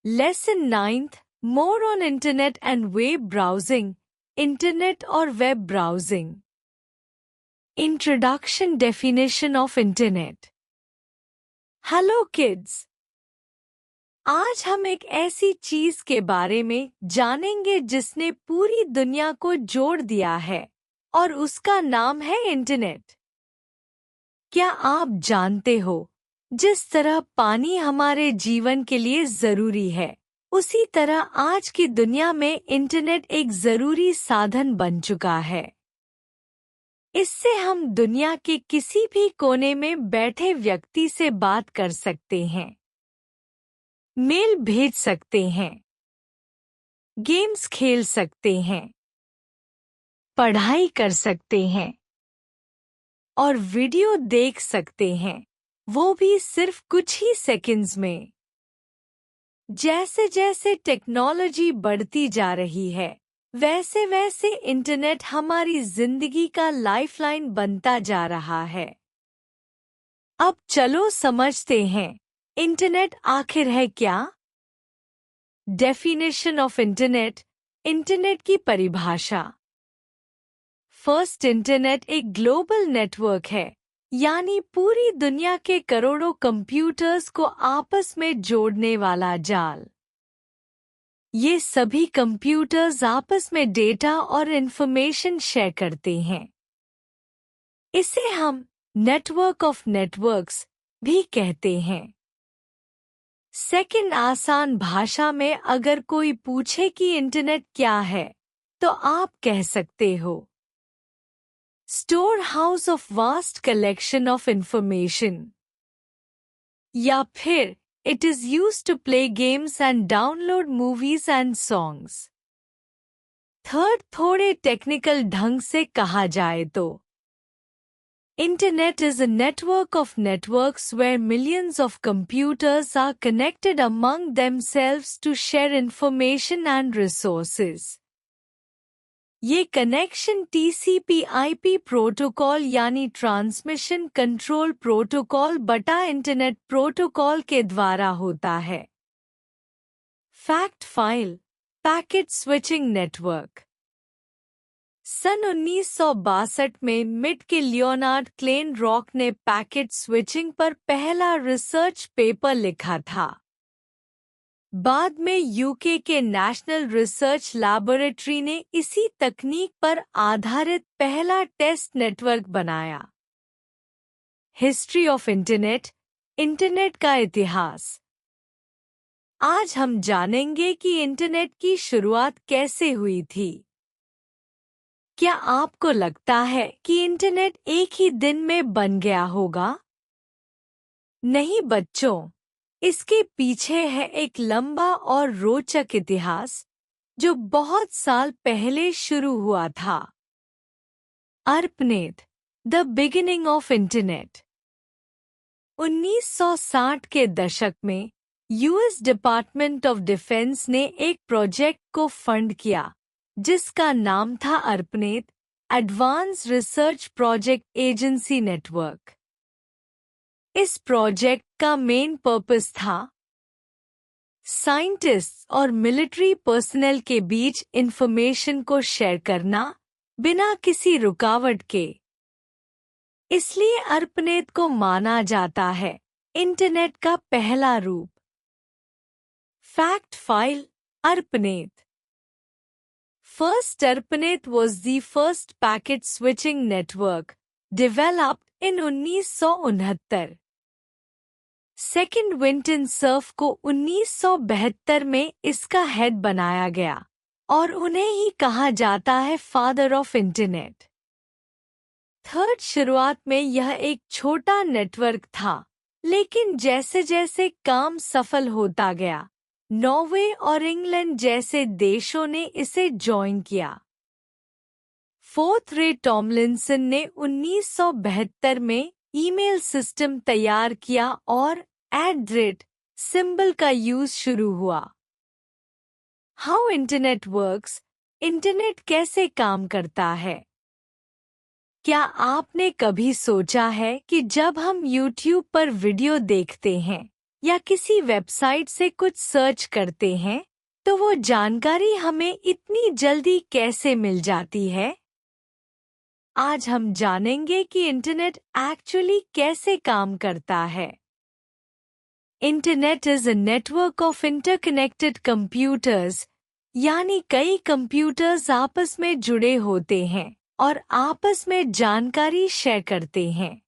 Lesson 9th, More on Internet and Web Browsing, Internet और Web Browsing. Introduction Definition of Internet. Hello kids! आज हम एक ऐसी चीज के बारे में जानेंगे जिसने पूरी दुनिया को जोड़ दिया है और उसका नाम है इंटरनेट। क्या आप जानते हो, जिस तरह पानी हमारे जीवन के लिए जरूरी है, उसी तरह आज की दुनिया में इंटरनेट एक जरूरी साधन बन चुका है। इससे हम दुनिया के किसी भी कोने में बैठे व्यक्ति से बात कर सकते हैं, मेल भेज सकते हैं, गेम्स खेल सकते हैं, पढ़ाई कर सकते हैं और वीडियो देख सकते हैं, वो भी सिर्फ कुछ ही सेकंड्स में। जैसे जैसे टेक्नोलॉजी बढ़ती जा रही है, वैसे वैसे इंटरनेट हमारी जिंदगी का लाइफलाइन बनता जा रहा है। अब चलो समझते हैं, इंटरनेट आखिर है क्या? डेफिनेशन ऑफ इंटरनेट, इंटरनेट की परिभाषा। फर्स्ट, इंटरनेट एक ग्लोबल नेटवर्क है, यानी पूरी दुनिया के करोड़ों कंप्यूटर्स को आपस में जोड़ने वाला जाल। ये सभी कंप्यूटर्स आपस में डेटा और इंफॉर्मेशन शेयर करते हैं। इसे हम नेटवर्क ऑफ नेटवर्क्स भी कहते हैं। सेकंड, आसान भाषा में अगर कोई पूछे कि इंटरनेट क्या है, तो आप कह सकते हो, storehouse of vast collection of information. या फिर it is used to play games and download movies and songs. Third, थोड़े टेक्निकल ढंग से कहा जाए तो Internet is a network of networks where millions of computers are connected among themselves to share information and resources. ये connection TCP/IP protocol यानी transmission control protocol बटा internet protocol के द्वारा होता है। Fact file, packet switching network. सन 1962 में mid के लियोनार्ड क्लेन रॉक ने पैकेट स्विचिंग पर पहला रिसर्च पेपर लिखा था। बाद में यूके के नेशनल रिसर्च लैबोरेटरी ने इसी तकनीक पर आधारित पहला टेस्ट नेटवर्क बनाया। हिस्ट्री ऑफ इंटरनेट, इंटरनेट का इतिहास। आज हम जानेंगे कि इंटरनेट की शुरुआत कैसे हुई थी। क्या आपको लगता है कि इंटरनेट एक ही दिन में बन गया होगा? नहीं बच्चों, इसके पीछे है एक लंबा और रोचक इतिहास जो बहुत साल पहले शुरू हुआ था। ARPANET, the beginning of internet. 1960 के दशक में यूएस डिपार्टमेंट ऑफ डिफेंस ने एक प्रोजेक्ट को फंड किया जिसका नाम था ARPANET, advance research project agency network. इस प्रोजेक्ट का मेन पर्पस था साइंटिस्ट्स और मिलिट्री पर्सनल के बीच इंफॉर्मेशन को शेयर करना बिना किसी रुकावट के। इसलिए ARPANET को माना जाता है इंटरनेट का पहला रूप। Fact file, ARPANET। First, ARPANET was the first packet switching network developed in 1969। Second, Vinton Cerf को 1972 में इसका हेड बनाया गया और उन्हें ही कहा जाता है फादर ऑफ इंटरनेट। थर्ड, शुरुआत में यह एक छोटा नेटवर्क था, लेकिन जैसे जैसे काम सफल होता गया, नॉर्वे और इंग्लैंड जैसे देशों ने इसे ज्वाइन किया। फोर्थ, रे टॉमलिंसन ने 1972 में ईमेल सिस्टम तैयार किया और @ सिंबल का यूज शुरू हुआ। हाउ इंटरनेट वर्क्स, इंटरनेट कैसे काम करता है? क्या आपने कभी सोचा है कि जब हम YouTube पर वीडियो देखते हैं या किसी वेबसाइट से कुछ सर्च करते हैं तो वो जानकारी हमें इतनी जल्दी कैसे मिल जाती है? आज हम जानेंगे कि इंटरनेट एक्चुअली कैसे काम करता है। Internet is a network of interconnected computers, यानी कई कंप्यूटर्स आपस में जुड़े होते हैं और आपस में जानकारी शेयर करते हैं।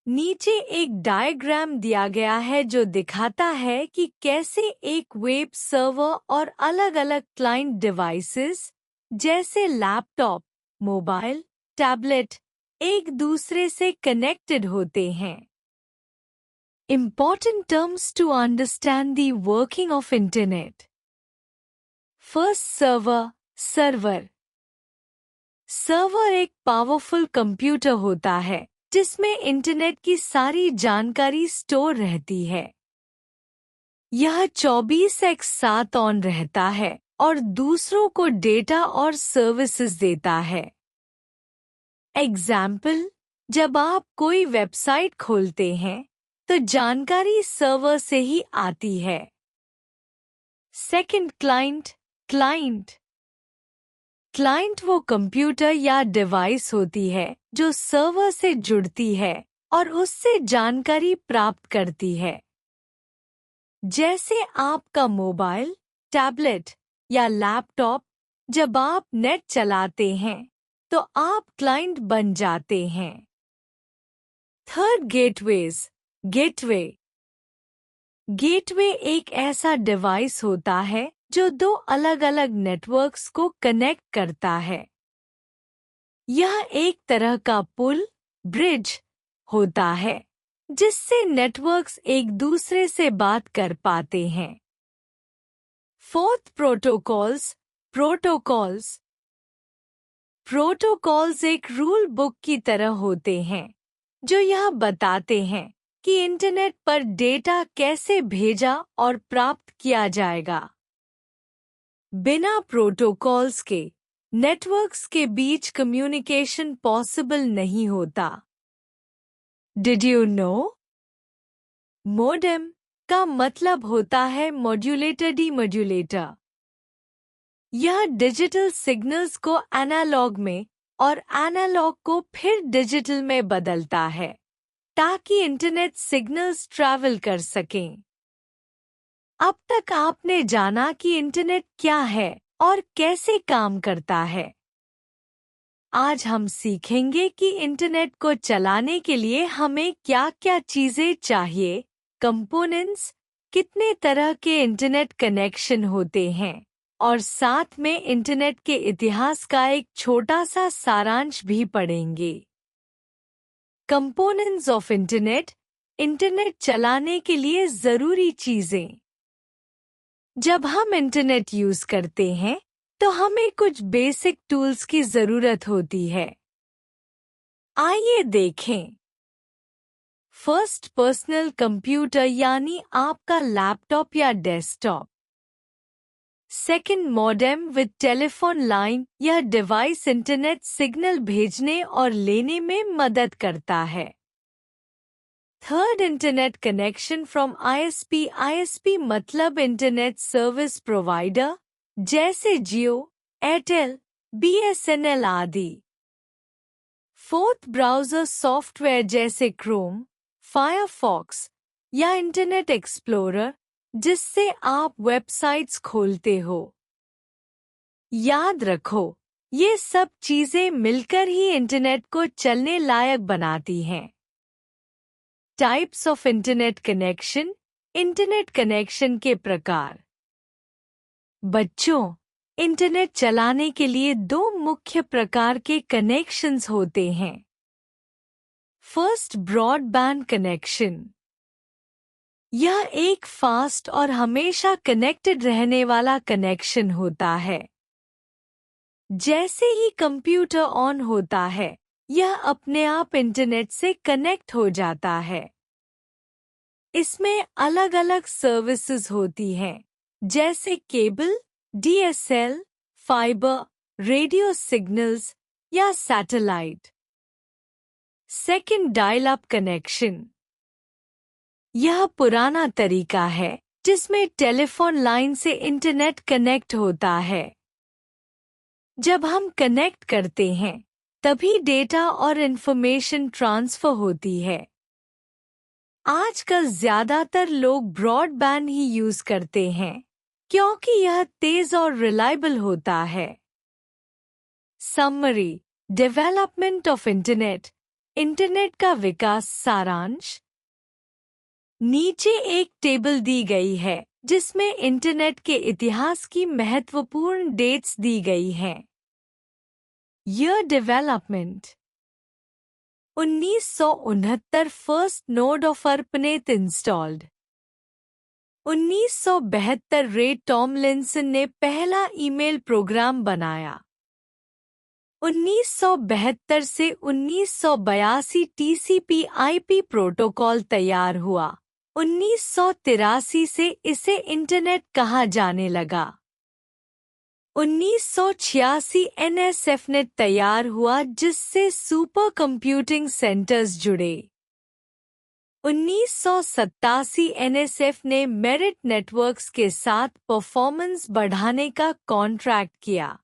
नीचे एक डायग्राम दिया गया है जो दिखाता है कि कैसे एक वेब सर्वर और अलग-अलग क्लाइंट डिवाइसेस जैसे लैपटॉप, मोबाइल, टैबलेट एक दूसरे से कनेक्टेड होते हैं। Important terms to understand the working of Internet. First, server. Server एक पावरफुल कंप्यूटर होता है जिसमें इंटरनेट की सारी जानकारी स्टोर रहती है। यह 24/7 ऑन रहता है और दूसरों को डेटा और सर्विसेज देता है। एग्जाम्पल, जब आप कोई वेबसाइट खोलते हैं तो जानकारी सर्वर से ही आती है। सेकंड, क्लाइंट वो कंप्यूटर या डिवाइस होती है जो सर्वर से जुड़ती है और उससे जानकारी प्राप्त करती है। जैसे आपका मोबाइल, टैबलेट या लैपटॉप, जब आप नेट चलाते हैं तो आप क्लाइंट बन जाते हैं। थर्ड, गेटवे एक ऐसा डिवाइस होता है जो दो अलग-अलग नेटवर्क्स को कनेक्ट करता है। यह एक तरह का पुल, ब्रिज होता है जिससे नेटवर्क्स एक दूसरे से बात कर पाते हैं। फोर्थ, प्रोटोकॉल्स एक रूल बुक की तरह होते हैं जो यह बताते हैं कि इंटरनेट पर डेटा कैसे भेजा और प्राप्त किया जाएगा। बिना प्रोटोकॉल्स के नेटवर्क्स के बीच कम्युनिकेशन पॉसिबल नहीं होता। Did you know? मोडेम का मतलब होता है मॉड्यूलेटर डीमॉड्यूलेटर। यह डिजिटल सिग्नल्स को एनालॉग में और एनालॉग को फिर डिजिटल में बदलता है ताकि इंटरनेट सिग्नल्स ट्रैवल कर सकें। अब तक आपने जाना कि इंटरनेट क्या है और कैसे काम करता है। आज हम सीखेंगे कि इंटरनेट को चलाने के लिए हमें क्या-क्या चीजें चाहिए, कंपोनेंट्स, कितने तरह के इंटरनेट कनेक्शन होते हैं और साथ में इंटरनेट के इतिहास का एक छोटा सा सारांश भी पढ़ेंगे। कंपोनेंट्स ऑफ इंटरनेट चलाने के लिए जरूरी चीजें। जब हम इंटरनेट यूज करते हैं तो हमें कुछ बेसिक टूल्स की जरूरत होती है। आइए देखें। फर्स्ट, पर्सनल कंप्यूटर यानी आपका लैपटॉप या desktop. Second, modem with telephone line, यह डिवाइस इंटरनेट सिग्नल भेजने और लेने में मदद करता है। Third, internet connection from ISP मतलब इंटरनेट सर्विस प्रोवाइडर जैसे जियो, एयरटेल, बीएसएनएल आदि। फोर्थ, ब्राउजर सॉफ्टवेयर जैसे क्रोम, फायरफॉक्स या इंटरनेट एक्सप्लोरर जिससे आप वेबसाइट्स खोलते हो। याद रखो, ये सब चीजें मिलकर ही इंटरनेट को चलने लायक बनाती हैं। टाइप्स ऑफ इंटरनेट कनेक्शन के प्रकार। बच्चों, इंटरनेट चलाने के लिए दो मुख्य प्रकार के कनेक्शंस होते हैं। First, broadband connection. यह एक फास्ट और हमेशा कनेक्टेड रहने वाला कनेक्शन होता है। जैसे ही कंप्यूटर ऑन होता है, यह अपने आप इंटरनेट से कनेक्ट हो जाता है। इसमें अलग-अलग सर्विसेज होती हैं, जैसे cable, DSL, fibre, radio signals या satellite. Second, dial up connection. यह पुराना तरीका है जिसमें टेलीफोन लाइन से इंटरनेट कनेक्ट होता है। जब हम कनेक्ट करते हैं तभी डेटा और इंफॉर्मेशन ट्रांसफर होती है। आजकल ज्यादातर लोग ब्रॉडबैंड ही यूज करते हैं क्योंकि यह तेज और रिलायबल होता है। Summary, development of internet, internet का विकास सारांश। नीचे एक टेबल दी गई है जिसमें इंटरनेट के इतिहास की महत्वपूर्ण डेट्स दी गई हैं। Year development 1969 first node of ARPANET installed. 1972 रे टॉमलिंसन ने पहला ईमेल प्रोग्राम बनाया। 1972 से 1982 TCP/IP प्रोटोकॉल तैयार हुआ। 1983 से इसे इंटरनेट कहा जाने लगा। 1986 NSFNet तैयार हुआ जिससे सुपर कंप्यूटिंग सेंटर्स जुड़े। 1987 NSF ने मेरिट नेटवर्क्स के साथ परफॉर्मेंस बढ़ाने का कॉन्ट्रैक्ट किया।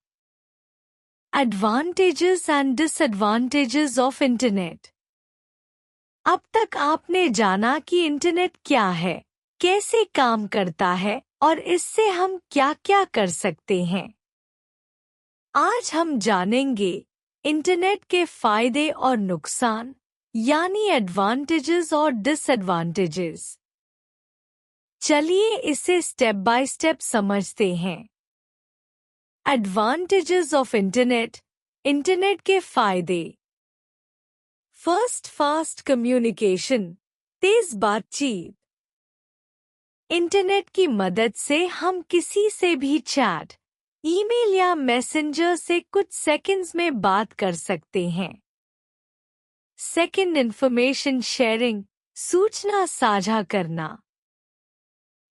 Advantages and disadvantages of internet. अब तक आपने जाना कि इंटरनेट क्या है, कैसे काम करता है और इससे हम क्या-क्या कर सकते हैं। आज हम जानेंगे इंटरनेट के फायदे और नुकसान, यानी एडवांटेजेस और डिसएडवांटेजेस। चलिए इसे स्टेप बाय स्टेप समझते हैं। एडवांटेजेस ऑफ इंटरनेट, इंटरनेट के फायदे। फर्स्ट, फास्ट कम्युनिकेशन, तेज बातचीत। इंटरनेट की मदद से हम किसी से भी चैट, ईमेल या मैसेंजर से कुछ सेकंड्स में बात कर सकते हैं। सेकंड, इंफॉर्मेशन शेयरिंग, सूचना साझा करना।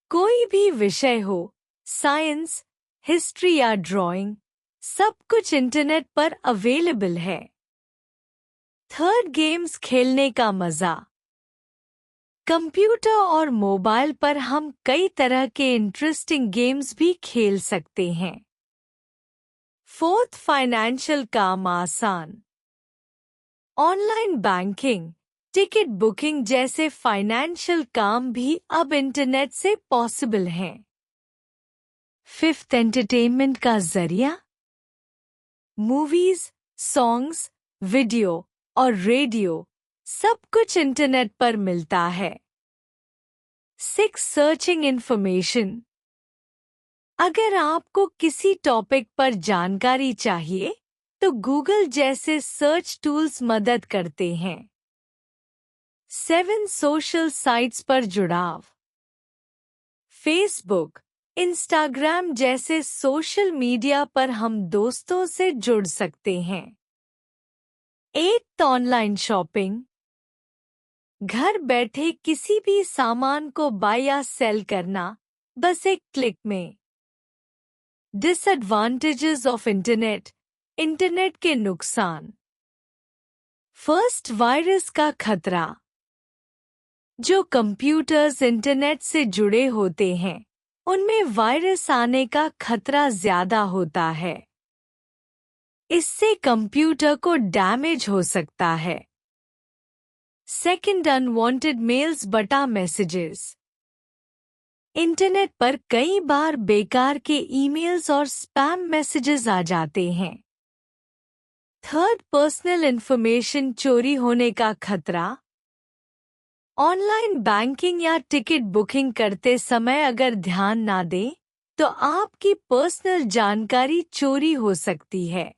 कोई भी विषय हो, साइंस, हिस्ट्री या ड्राइंग, सब कुछ इंटरनेट पर अवेलेबल है। थर्ड, गेम्स खेलने का मजा। कंप्यूटर और मोबाइल पर हम कई तरह के इंटरेस्टिंग गेम्स भी खेल सकते हैं। फोर्थ, फाइनेंशियल काम आसान। ऑनलाइन बैंकिंग, टिकट बुकिंग जैसे फाइनेंशियल काम भी अब इंटरनेट से पॉसिबल हैं। फिफ्थ, एंटरटेनमेंट का जरिया। मूवीज, सॉन्ग्स, वीडियो और रेडियो सब कुछ इंटरनेट पर मिलता है। Six, searching information. अगर आपको किसी टॉपिक पर जानकारी चाहिए तो गूगल जैसे सर्च टूल्स मदद करते हैं। सेवन, सोशल साइट्स पर जुड़ाव। फेसबुक, इंस्टाग्राम जैसे सोशल मीडिया पर हम दोस्तों से जुड़ सकते हैं। Eight, online shopping. घर बैठे किसी भी सामान को बाय या सेल करना बस एक क्लिक में। डिसएडवांटेजेस ऑफ इंटरनेट, इंटरनेट के नुकसान। फर्स्ट, वायरस का खतरा। जो कंप्यूटर्स इंटरनेट से जुड़े होते हैं उनमें वायरस आने का खतरा ज्यादा होता है। इससे कंप्यूटर को डैमेज हो सकता है। सेकंड, अनवांटेड मेल्स बटा मैसेजेस। इंटरनेट पर कई बार बेकार के ईमेल्स और स्पैम मैसेजेस आ जाते हैं। थर्ड, पर्सनल इंफॉर्मेशन चोरी होने का खतरा। ऑनलाइन बैंकिंग या टिकट बुकिंग करते समय अगर ध्यान ना दें तो आपकी पर्सनल जानकारी चोरी हो सकती है।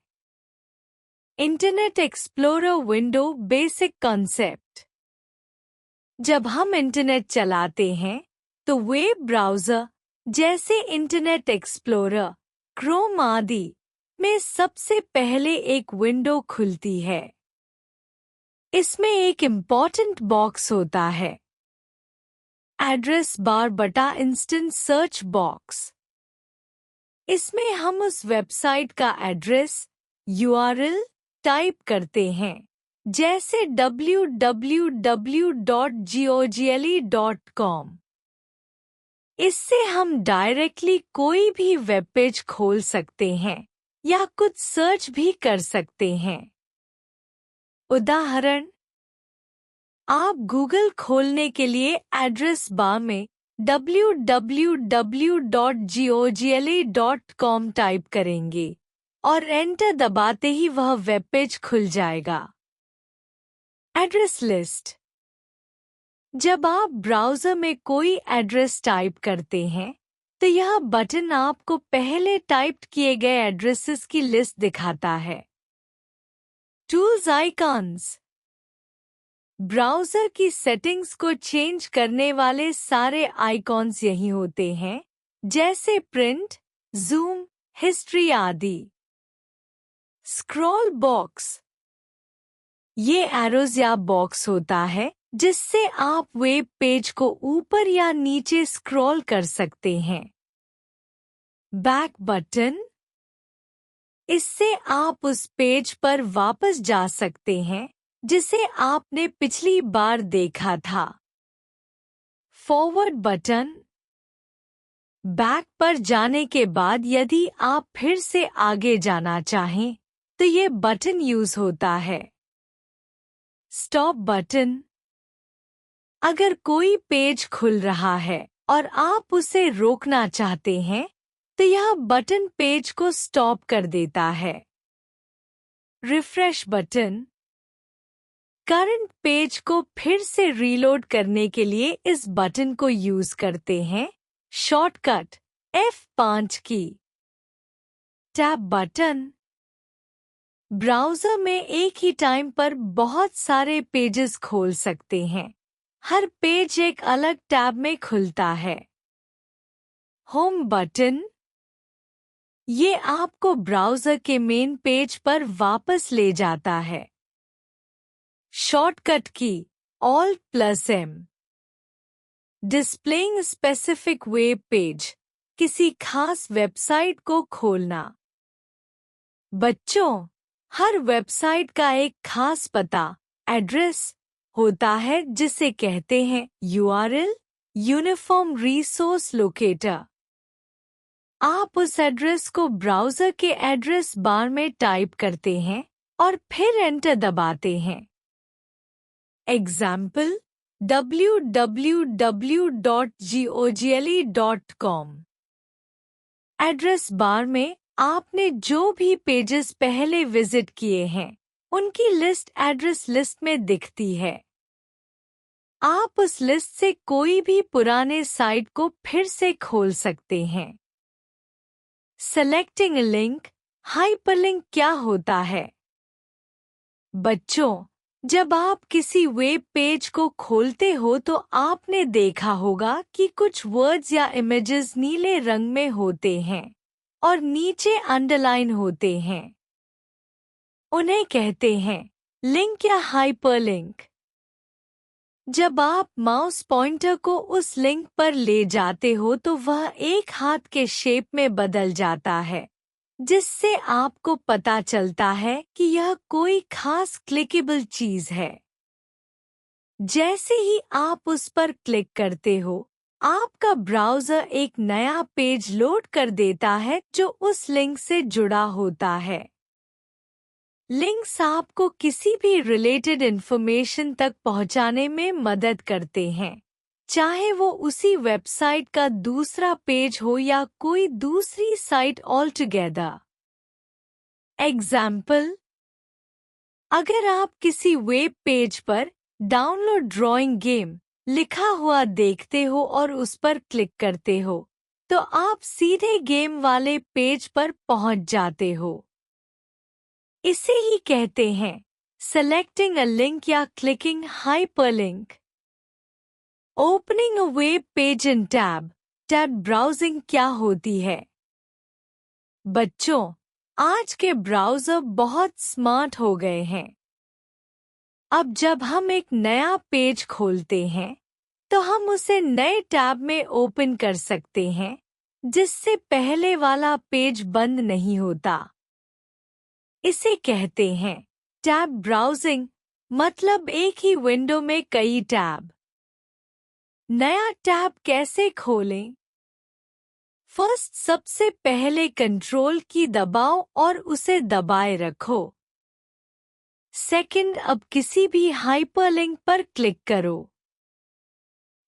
Internet explorer window basic concept. जब हम इंटरनेट चलाते हैं तो वेब ब्राउज़र जैसे इंटरनेट एक्सप्लोरर, क्रोम आदि में सबसे पहले एक विंडो खुलती है। इसमें एक इम्पॉर्टेंट बॉक्स होता है, एड्रेस बार बटा इंस्टेंट सर्च बॉक्स। इसमें हम उस वेबसाइट का एड्रेस, URL टाइप करते हैं। जैसे www.google.com। इससे हम डायरेक्टली कोई भी वेब पेज खोल सकते हैं या कुछ सर्च भी कर सकते हैं। उदाहरण, आप गूगल खोलने के लिए एड्रेस बार में www.google.com टाइप करेंगे और एंटर दबाते ही वह वेब पेज खुल जाएगा। Address list. जब आप ब्राउज़र में कोई एड्रेस टाइप करते हैं तो यह बटन आपको पहले टाइप किए गए एड्रेसेस की लिस्ट दिखाता है। Tools icons. ब्राउज़र की सेटिंग्स को चेंज करने वाले सारे आइकॉन्स यही होते हैं, जैसे प्रिंट, जूम, हिस्ट्री आदि। Scroll box. ये एरोज या बॉक्स होता है जिससे आप वेब पेज को ऊपर या नीचे स्क्रॉल कर सकते हैं। Back button. इससे आप उस पेज पर वापस जा सकते हैं जिसे आपने पिछली बार देखा था। Forward button. बैक पर जाने के बाद यदि आप फिर से आगे जाना चाहें तो ये बटन यूज होता है। Stop button. अगर कोई पेज खुल रहा है और आप उसे रोकना चाहते हैं तो यह बटन पेज को स्टॉप कर देता है। Refresh button. करंट पेज को फिर से रीलोड करने के लिए इस बटन को यूज करते हैं। शॉर्टकट F5 की। Tab button. ब्राउज़र में एक ही टाइम पर बहुत सारे पेजेस खोल सकते हैं। हर पेज एक अलग टैब में खुलता है। Home button. ये आपको ब्राउज़र के मेन पेज पर वापस ले जाता है। शॉर्टकट की Alt+M। Displaying specific web page. किसी खास वेबसाइट को खोलना। बच्चों, हर वेबसाइट का एक खास पता, एड्रेस होता है जिसे कहते हैं URL, यूनिफॉर्म रिसोर्स लोकेटर। आप उस एड्रेस को ब्राउज़र के एड्रेस बार में टाइप करते हैं और फिर एंटर दबाते हैं। Example www.google.com। एड्रेस बार में आपने जो भी पेजेस पहले विजिट किए हैं उनकी लिस्ट एड्रेस लिस्ट में दिखती है। आप उस लिस्ट से कोई भी पुराने साइट को फिर से खोल सकते हैं। सेलेक्टिंग लिंक, हाइपरलिंक क्या होता है? बच्चों, जब आप किसी वेब पेज को खोलते हो तो आपने देखा होगा कि कुछ वर्ड्स या इमेजेस नीले रंग में होते हैं और नीचे अंडरलाइन होते हैं। उन्हें कहते हैं लिंक या हाइपरलिंक। जब आप माउस पॉइंटर को उस लिंक पर ले जाते हो तो वह एक हाथ के शेप में बदल जाता है, जिससे आपको पता चलता है कि यह कोई खास क्लिकेबल चीज है। जैसे ही आप उस पर क्लिक करते हो, आपका ब्राउज़र एक नया पेज लोड कर देता है जो उस लिंक से जुड़ा होता है। लिंक्स आपको किसी भी रिलेटेड इंफॉर्मेशन तक पहुंचाने में मदद करते हैं, चाहे वो उसी वेबसाइट का दूसरा पेज हो या कोई दूसरी साइट ऑलटुगेदर। एग्जाम्पल, अगर आप किसी वेब पेज पर डाउनलोड ड्राइंग गेम लिखा हुआ देखते हो और उस पर क्लिक करते हो, तो आप सीधे गेम वाले पेज पर पहुंच जाते हो। इसे ही कहते हैं सेलेक्टिंग अ लिंक या clicking hyperlink. Opening a web page in tab browsing क्या होती है? बच्चों, आज के ब्राउज़र बहुत स्मार्ट हो गए हैं। अब जब हम एक नया पेज खोलते हैं तो हम उसे नए टैब में ओपन कर सकते हैं, जिससे पहले वाला पेज बंद नहीं होता। इसे कहते हैं टैब ब्राउजिंग मतलब एक ही विंडो में कई टैब। नया टैब कैसे खोलें? फर्स्ट, सबसे पहले कंट्रोल की दबाओ और उसे दबाए रखो। सेकंड, अब किसी भी हाइपरलिंक पर क्लिक करो।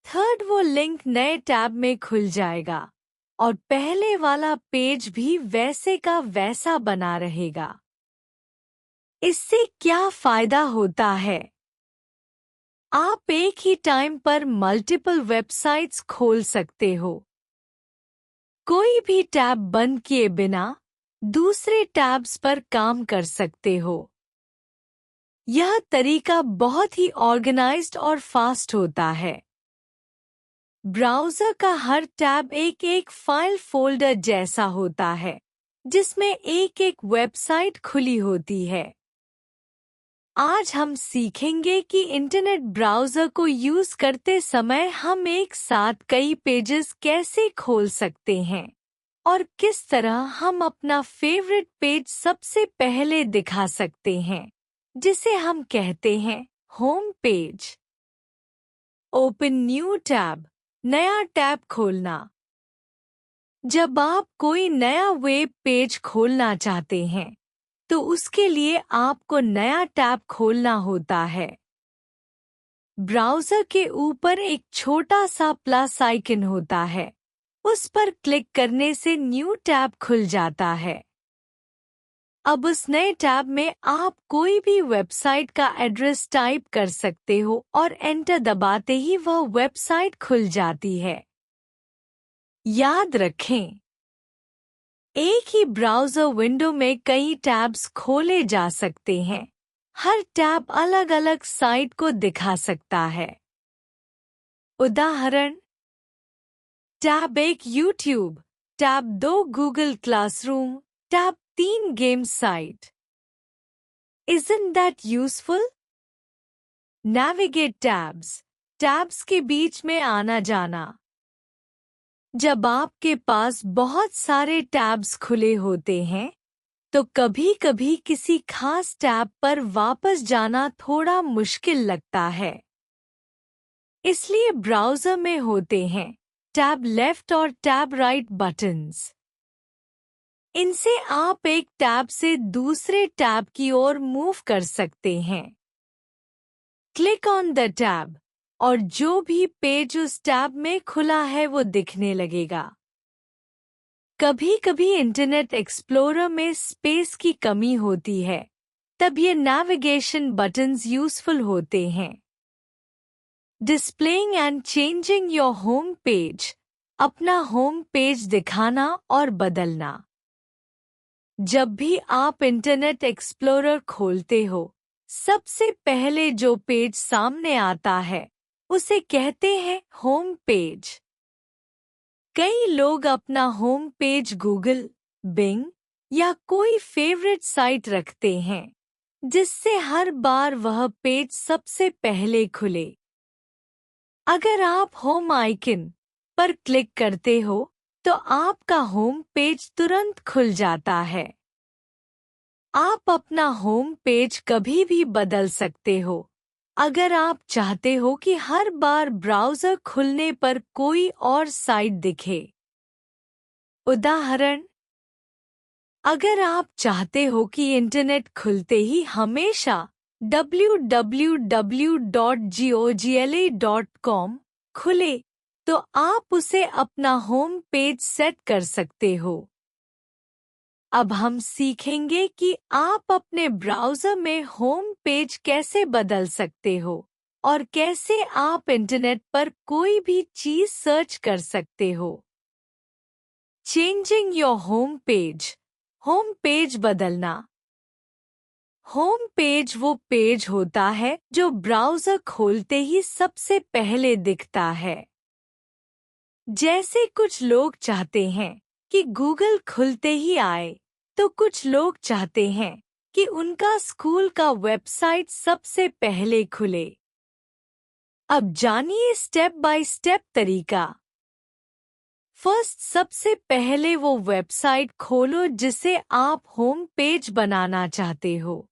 थर्ड, वो लिंक नए टैब में खुल जाएगा और पहले वाला पेज भी वैसे का वैसा बना रहेगा। इससे क्या फायदा होता है? आप एक ही टाइम पर मल्टीपल वेबसाइट्स खोल सकते हो। कोई भी टैब बंद किए बिना दूसरे टैब्स पर काम कर सकते हो। यह तरीका बहुत ही ऑर्गेनाइज्ड और फास्ट होता है। ब्राउज़र का हर टैब एक एक फाइल फोल्डर जैसा होता है, जिसमें एक एक वेबसाइट खुली होती है। आज हम सीखेंगे कि इंटरनेट ब्राउज़र को यूज़ करते समय हम एक साथ कई पेजेस कैसे खोल सकते हैं और किस तरह हम अपना फेवरेट पेज सबसे पहले दिखा सकते हैं, जिसे हम कहते हैं home page. Open new tab, नया टैब खोलना। जब आप कोई नया वेब पेज खोलना चाहते हैं, तो उसके लिए आपको नया टैब खोलना होता है। ब्राउज़र के ऊपर एक छोटा सा प्लस आइकन होता है। उस पर क्लिक करने से न्यू टैब खुल जाता है। अब उस नए टैब में आप कोई भी वेबसाइट का एड्रेस टाइप कर सकते हो और एंटर दबाते ही वह वेबसाइट खुल जाती है। याद रखें, एक ही ब्राउज़र विंडो में कई टैब्स खोले जा सकते हैं। हर टैब अलग अलग साइट को दिखा सकता है। उदाहरण: tab 1 YouTube, tab 2 Google classroom, tab 3 game site. Isn't that useful? Navigate tabs, tabs के बीच में आना जाना। जब आपके पास बहुत सारे टैब्स खुले होते हैं, तो कभी-कभी किसी खास टैब पर वापस जाना थोड़ा मुश्किल लगता है। इसलिए ब्राउज़र में होते हैं टैब लेफ्ट और टैब राइट बटन्स। इनसे आप एक टैब से दूसरे टैब की ओर मूव कर सकते हैं। क्लिक ऑन द टैब और जो भी पेज उस टैब में खुला है वो दिखने लगेगा। कभी-कभी इंटरनेट एक्सप्लोरर में स्पेस की कमी होती है, तब ये नेविगेशन बटन्स यूजफुल होते हैं। Displaying and changing your home page, अपना होम पेज दिखाना और बदलना। जब भी आप इंटरनेट एक्सप्लोरर खोलते हो, सबसे पहले जो पेज सामने आता है, उसे कहते हैं होम पेज। कई लोग अपना होम पेज गूगल, बिंग या कोई फेवरेट साइट रखते हैं, जिससे हर बार वह पेज सबसे पहले खुले। अगर आप होम आइकन पर क्लिक करते हो, तो आपका होम पेज तुरंत खुल जाता है। आप अपना होम पेज कभी भी बदल सकते हो, अगर आप चाहते हो कि हर बार ब्राउज़र खुलने पर कोई और साइट दिखे। उदाहरण: अगर आप चाहते हो कि इंटरनेट खुलते ही हमेशा www.gogla.com खुले, तो आप उसे अपना होम पेज सेट कर सकते हो। अब हम सीखेंगे कि आप अपने ब्राउज़र में होम पेज कैसे बदल सकते हो और कैसे आप इंटरनेट पर कोई भी चीज़ सर्च कर सकते हो। Changing your home page, home page बदलना। होम पेज वो पेज होता है जो ब्राउज़र खोलते ही सबसे पहले दिखता है। जैसे कुछ लोग चाहते हैं कि गूगल खुलते ही आए, तो कुछ लोग चाहते हैं कि उनका स्कूल का वेबसाइट सबसे पहले खुले। अब जानिए स्टेप बाय स्टेप तरीका। फर्स्ट, सबसे पहले वो वेबसाइट खोलो जिसे आप होम पेज बनाना चाहते हो।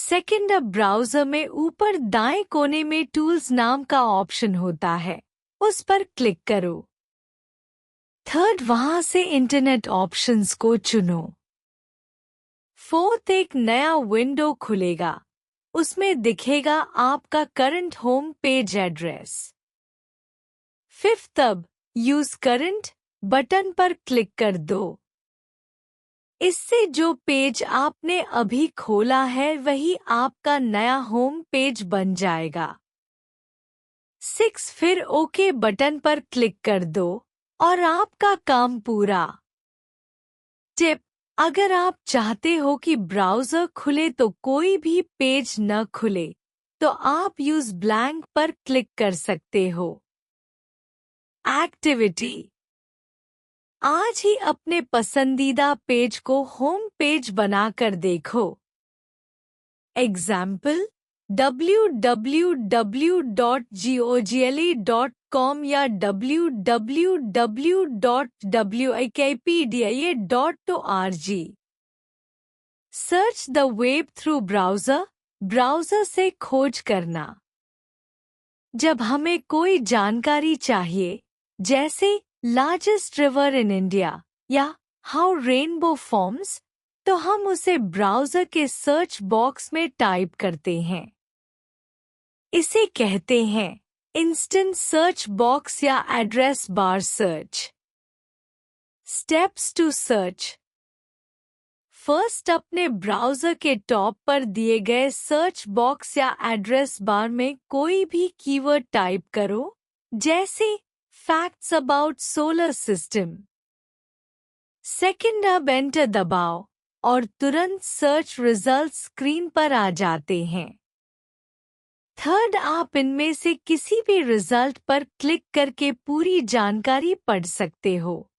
सेकंड, अब ब्राउज़र में ऊपर दाएं कोने में टूल्स नाम का ऑप्शन होता है, उस पर क्लिक करो। थर्ड, वहां से इंटरनेट ऑप्शंस को चुनो। फोर्थ, एक नया विंडो खुलेगा, उसमें दिखेगा आपका current home page address. Fifth, अब यूज करंट बटन पर क्लिक कर दो। इससे जो पेज आपने अभी खोला है वही आपका नया होम पेज बन जाएगा। 6, फिर ओके बटन पर क्लिक कर दो और आपका काम पूरा। टिप, अगर आप चाहते हो कि ब्राउज़र खुले तो कोई भी पेज न खुले, तो आप यूज ब्लैंक पर क्लिक कर सकते हो। एक्टिविटी, आज ही अपने पसंदीदा पेज को होम पेज बनाकर देखो। एग्जाम्पल, www.google.com या www.wikipedia.org। Search the web through browser, browser से खोज करना। जब हमें कोई जानकारी चाहिए, जैसे लार्जेस्ट रिवर इन इंडिया या हाउ रेनबो फॉर्म्स, तो हम उसे ब्राउज़र के सर्च बॉक्स में टाइप करते हैं। इसे कहते हैं इंस्टेंट सर्च बॉक्स या address bar search. Steps to search. First, अपने ब्राउज़र के टॉप पर दिए गए सर्च बॉक्स या एड्रेस बार में कोई भी कीवर्ड टाइप करो, जैसे facts about solar system. Second, अब एंटर दबाओ और तुरंत सर्च रिजल्ट स्क्रीन पर आ जाते हैं। थर्ड, आप इनमें से किसी भी रिजल्ट पर क्लिक करके पूरी जानकारी पढ़ सकते हो।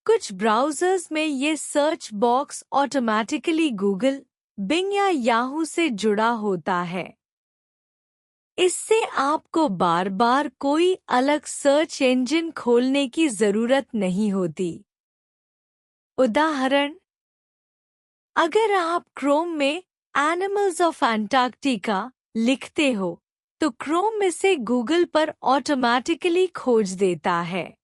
कुछ ब्राउज़र्स में ये search box automatically Google, Bing या याहू से जुड़ा होता है। इससे आपको बार बार कोई अलग सर्च इंजन खोलने की जरूरत नहीं होती। उदाहरण, अगर आप क्रोम में एनिमल्स ऑफ अंटार्कटिका लिखते हो, तो क्रोम इसे गूगल पर ऑटोमैटिकली खोज देता है।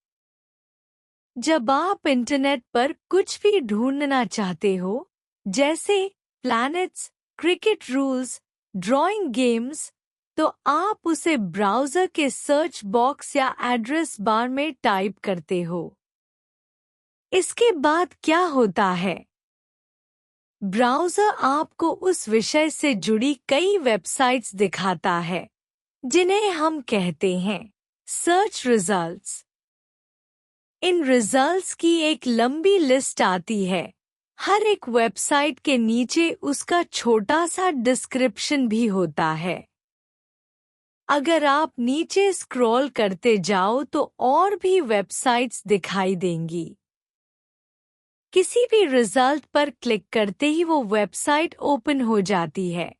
जब आप इंटरनेट पर कुछ भी ढूंढना चाहते हो, जैसे planets, cricket rules, drawing games, तो आप उसे ब्राउज़र के सर्च बॉक्स या एड्रेस बार में टाइप करते हो। इसके बाद क्या होता है? ब्राउज़र आपको उस विषय से जुड़ी कई वेबसाइट्स दिखाता है, जिन्हें हम कहते हैं सर्च रिजल्ट्स। इन रिजल्ट्स की एक लंबी लिस्ट आती है। हर एक वेबसाइट के नीचे उसका छोटा सा डिस्क्रिप्शन भी होता है। अगर आप नीचे स्क्रॉल करते जाओ तो और भी वेबसाइट्स दिखाई देंगी। किसी भी रिजल्ट पर क्लिक करते ही वो वेबसाइट ओपन हो जाती है।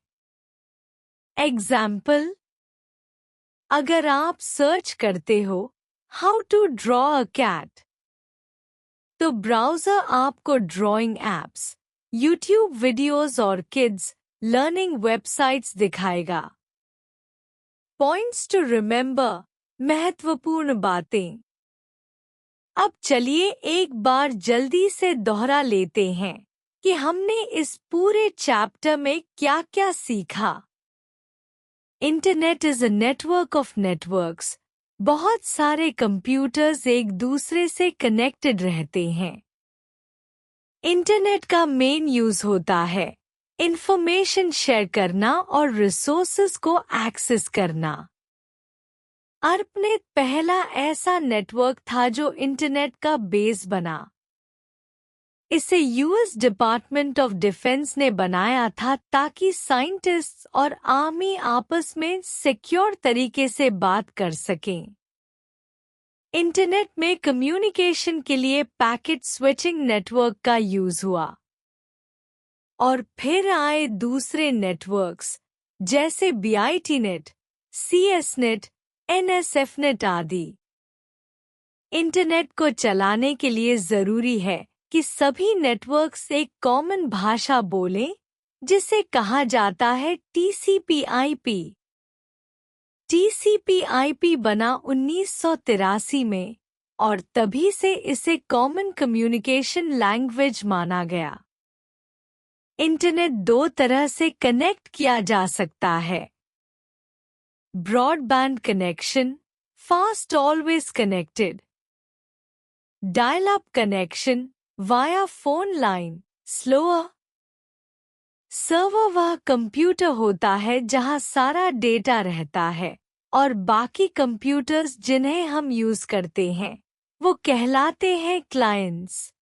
एग्जाम्पल, अगर आप सर्च करते हो how to draw a cat, तो ब्राउज़र आपको ड्राइंग एप्स, यूट्यूब वीडियोस और किड्स लर्निंग वेबसाइट्स दिखाएगा। पॉइंट्स टू रिमेंबर, महत्वपूर्ण बातें। अब चलिए एक बार जल्दी से दोहरा लेते हैं कि हमने इस पूरे चैप्टर में क्या-क्या सीखा। Internet is a network of networks. बहुत सारे कंप्यूटर्स एक दूसरे से कनेक्टेड रहते हैं। इंटरनेट का मेन यूज होता है इंफॉर्मेशन शेयर करना और रिसोर्सेज को एक्सेस करना। ARPANET पहला ऐसा नेटवर्क था जो इंटरनेट का बेस बना। इसे यूएस डिपार्टमेंट ऑफ डिफेंस ने बनाया था ताकि साइंटिस्ट्स और आर्मी आपस में सिक्योर तरीके से बात कर सकें। इंटरनेट में कम्युनिकेशन के लिए पैकेट स्विचिंग नेटवर्क का यूज हुआ और फिर आए दूसरे नेटवर्क्स जैसे BITnet, CSNet, NSFNet आदि। इंटरनेट को चलाने के लिए जरूरी है कि सभी नेटवर्क्स एक कॉमन भाषा बोलें, जिसे कहा जाता है TCP/IP। TCP/IP बना 1983 में और तभी से इसे कॉमन कम्युनिकेशन लैंग्वेज माना गया। इंटरनेट दो तरह से कनेक्ट किया जा सकता है। Broadband connection, fast always connected. Dial-up connection via phone line, slower. Server वह कंप्यूटर होता है जहां सारा डेटा रहता है और बाकी कंप्यूटर्स जिन्हें हम यूज करते हैं वो कहलाते हैं क्लाइंट्स।